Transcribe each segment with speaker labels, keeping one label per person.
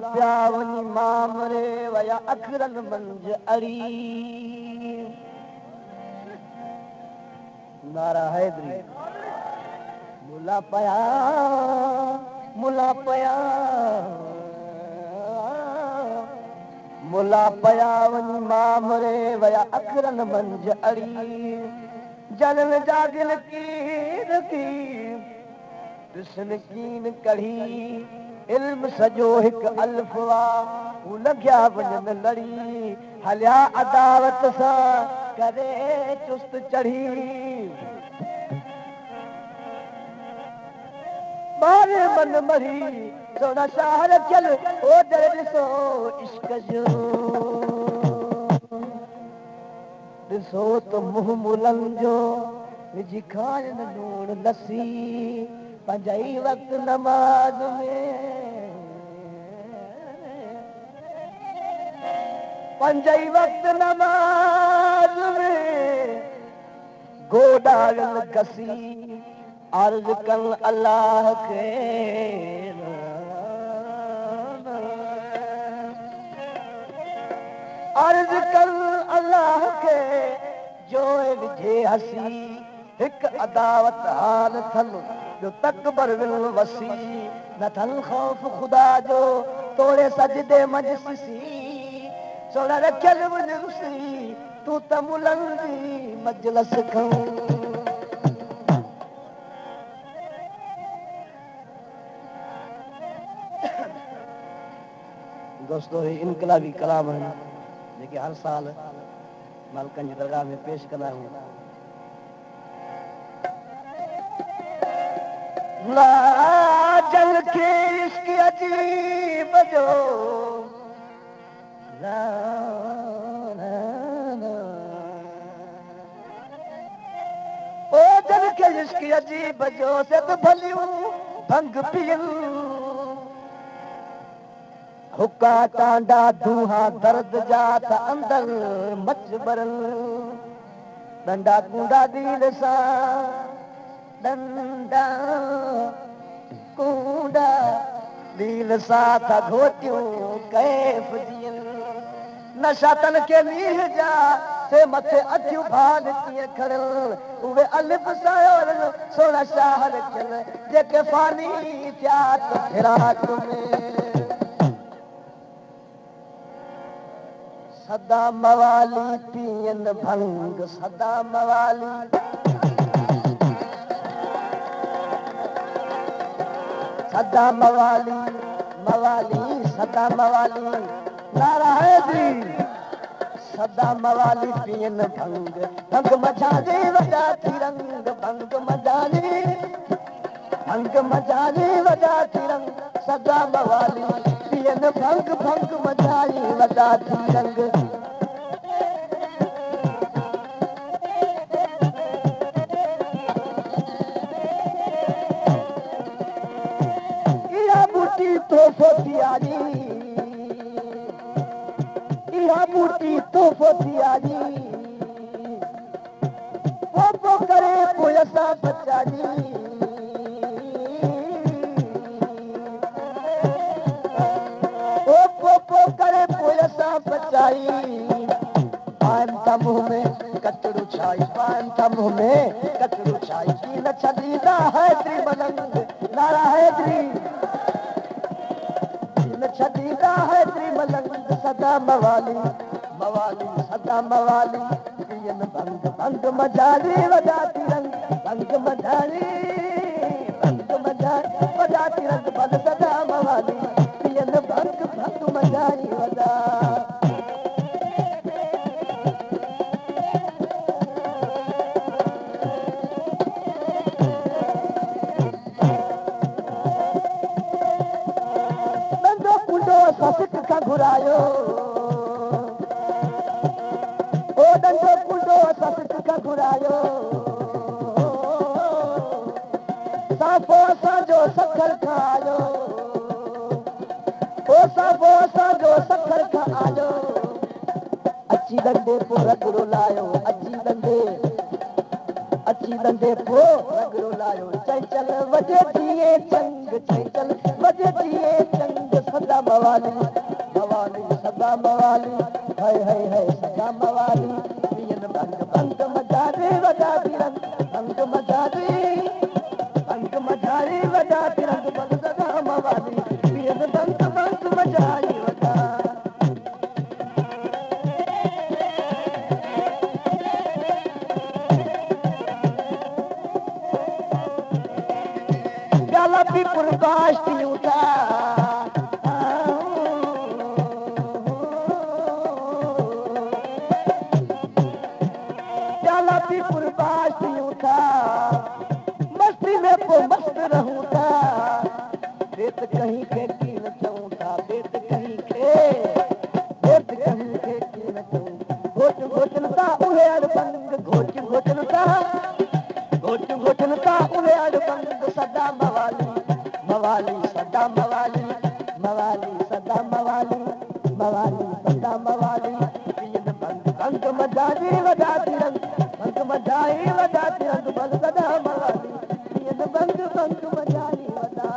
Speaker 1: पिया वञी मामरे वया अखरनि मंझि अड़ी नारा हैदरी मुला पया मुला पया मुला पया वञी मामरे वया अखरनि मंझि अड़ी जलन जागिल कीन थी ॾिसनि कीन कढ़ी इल्म सॼो हिकु अल्फवा हू लॻिया वञनि लड़ी हलिया अदावत सां करे चुस्त चढ़ी ॿारे मन मरी सोना शहर चल ओ दर ॾिसो इश्क जो ॾिसो त मुंहुं मुलनि जो विझी खाइण लूण लसी पंहिंजा ई वक़्तु नमाज़ में पंज ई वक़्तु नमाज़ में गोॾाड़ल कसी अर्ज़ कनि अलाह खे अर्ज़ कनि अलाह खे जो विझे हसी हिकु अदावत हाल थल जो तकबर विल वसी न थल ख़ौफ़ ख़ुदा जो तोड़े सजदे मजसी सोना रखियल वञ रुसी तूं त मुलनि जी मजलस खऊं दोस्तों ही इनकलाबी कलाम आहिनि जेके हर साल मालिकनि जी दरगाह में पेश कंदा आहियूं जल खे इश्क अजीब जो ओ जल खे इश्क अजीब जो सद भलियूं भंग पियनि हुका टांडा दूहा दर्द जा त अंदर मच भरनि डंडा कूंडा दिल सां डंडा कूंडा दिल सां था घोटियूं कैफ़ जियनि नशा तन खे मींह जा से मथे अखियूं भाल कीअं खणनि उहे अलिफ सां सोना शाह रखियनि जेके फानी थिया त फिराक में सदा मवाली पियनि भंग सदा मवाली सदा मवाली मवाली सदा मवाली नारा हैदरी सदा मवाली पियनि भंग भंग मचाले वॾा तिरंग भंग मचाले वॾा तिरंग सदा मवाली पियनि भंग भंग मचाई वॾा तिरंग इहा बूटी तोहफ़ो थी आई इहा बूटी तोहफ़ो थी आई पोइ करे पोइ असां बचाई करे पोइ असां बचाई पाइनि था मुंहुं में कचरो छाई पाइनि था मुंहुं में कचरो छाई की न छॾींदा हैदरी मलंग नारा हैदरी न छॾींदा हैदरी मलंग सदा मवाली मवाली सदा मवाली पियनि भंग भंग मझारी वॾा तिरंग भंग मझारी वॾा तिरंग भंग सदा मवाली पियनि भंग भंग मझारी वॾा सिक खां घुरायो ओ डंडो कुंडो असां सिक खां घुरायो साफ़ो असांजो सखर खां आयो ओ साफ़ो असांजो सखर खां आयो अची डंडे पोइ रगड़ो लायो अची डंडे पोइ रगड़ो लायो चंचल वॾे थिए चंग चंचल वॾे थिए चंग सदा मवाली मवाली सदा मवाली है सदा मवाली बंग बंग मजारे वजा तिरंग बंग मजारे वजा तिरंग बंग सदा मवाली बंग बंग मजारी वजा भी प्रकाश उठा प्याला भी प्रकाश उठा मस्ती में को मस्त रहूं था बेत कहीं के की न चऊं था बेत कहीं के की न चऊं घोट घोटनता उहे अड़बंग घोट घोटनता उहे अड़बंग सदा मवाली मवाली सदा मवाली मवाली सदा मवाली मवाली सदा मवाली बंग बंग मजारी वजा तिरंग बंग मजारी वजा तिरंग बंग सदा मवाली बंग बंग मजारी वजा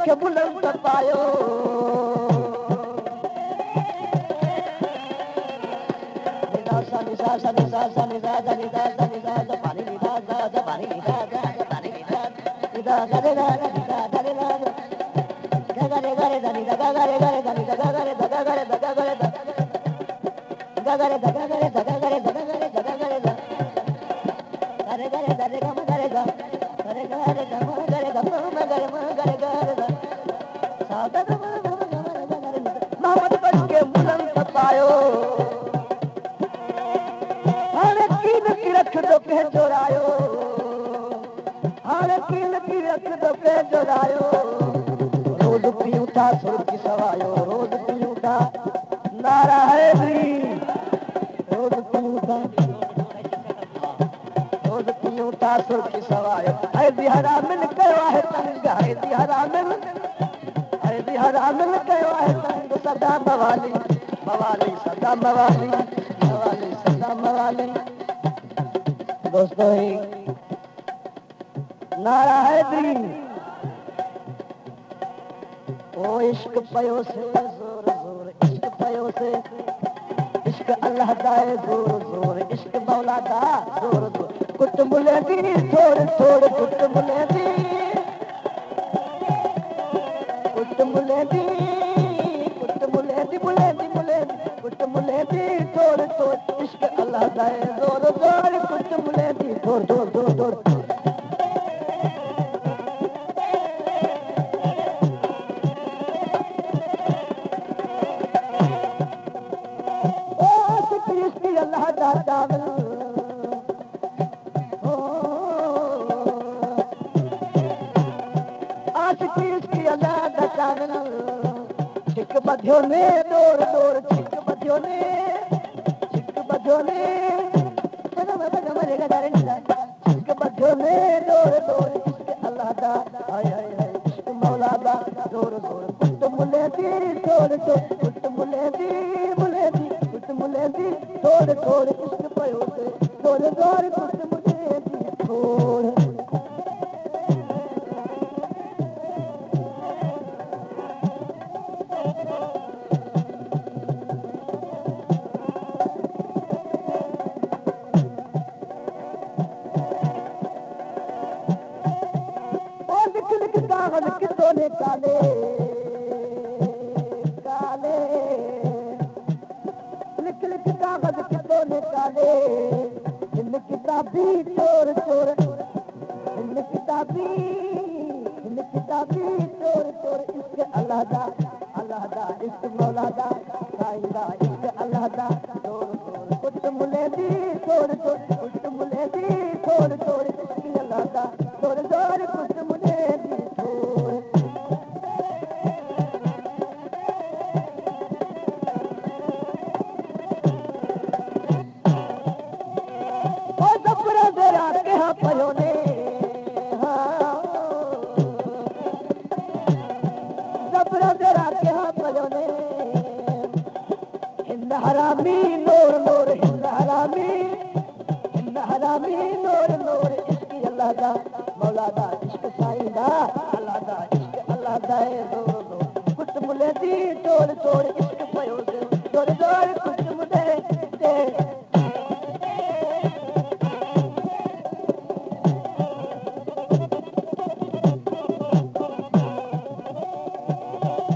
Speaker 1: के बुलंद पायो निसा निसा निसा निसा निसा निसा पानी निसा पानी निसा पानी निसा निसा गरे गरे निसा गरे गरे गरे गरे गरे गरे गरे गरे गरे गरे गरे गरे मोहम्मद बच के बुलंद पायो हाणे कीन की रख दो के चोरायो हाणे कीन की रख दो के चोरायो रोज पीऊं था सुर की सवायो रोज पीऊं था नारा है भी रोज पीऊं था सुर की सवायो है दिहरा मिल कयो है तंग है दिहरा मिल कयो है तंग सदा मवाली मवाली सदा मवाली मवाली सदा मवाली दोस्तों ही नारा है दी ओ इश्क पयो से जोर जोर इश्क पयो से इश्क अल्लाह दा जोर जोर इश्क मौला दा जोर जोर कुट मुले दी थोड़ थोड़ कुट मुले दी कुट मुले दी कुट मुले दी मुले दी मुले दी कुट मुले दी थोड़ थोड़ इश्क अल्लाह दा जोर जोर कुट मुले दी थोड़ थोड़ थोड़ थोड़ अल्लाह दा दावल छिक बधियो ने डोर डोर छिक बधियो ने छिक बधियो ने छिक बधियो ने डोर डोर इश्क अल्लाह दा हाय हाय हाय इश्क मौला दा डोर डोर कुट मुले दी थोड़ थोड़ कुट मुले दी कुट मुले दी थोड़ थोड़ इश्क पयो से डोर डोर कुट मुले दी थोड़ काले काले लिख लिख कागज कितों ने काले इन किताबी चोर चोर इन किताबी चोर चोर इश्क अल्लाह दा इश्क मौला दा साईंदा इश्क अल्लाह दा चोर चोर कुट मुले दी चोर चोर कुट मुले दी चोर चोर इश्क अल्लाह दा चोर चोर कुट मुले दी चोर पयो ने जबरा हरामी नूर नूर हिंद हरामी नूर नूर इश्क अल्लाह दा मौला दा इश्क साईं दा अल्लाह दा इश्क अल्लाह दा नूर नूर कुछ मुले दी तोड़ तोड़ इश्क पयो तोड़ तोड़ कुछ मुले दे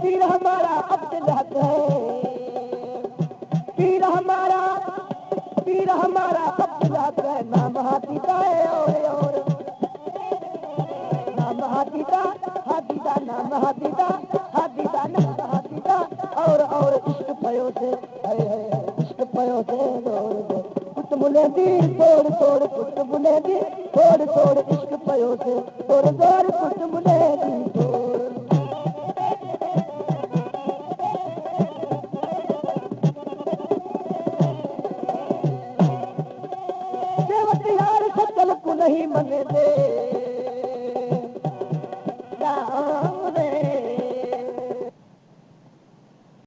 Speaker 1: पीर हमारा अब्दुल हक है पीर हमारा अब्दुल हक है नाम हाथीदा है और नाम हाथीदा नाम हाथीदा नाम हाथीदा और इश्क पयो से इश्क पयो से कुछ मुले दी तोड़ तोड़ कुछ मुले दी तोड़ तोड़ इश्क पयो से तोड़ तोड़ कुछ मुले दी तोड़ यार सचल को नहीं मने दे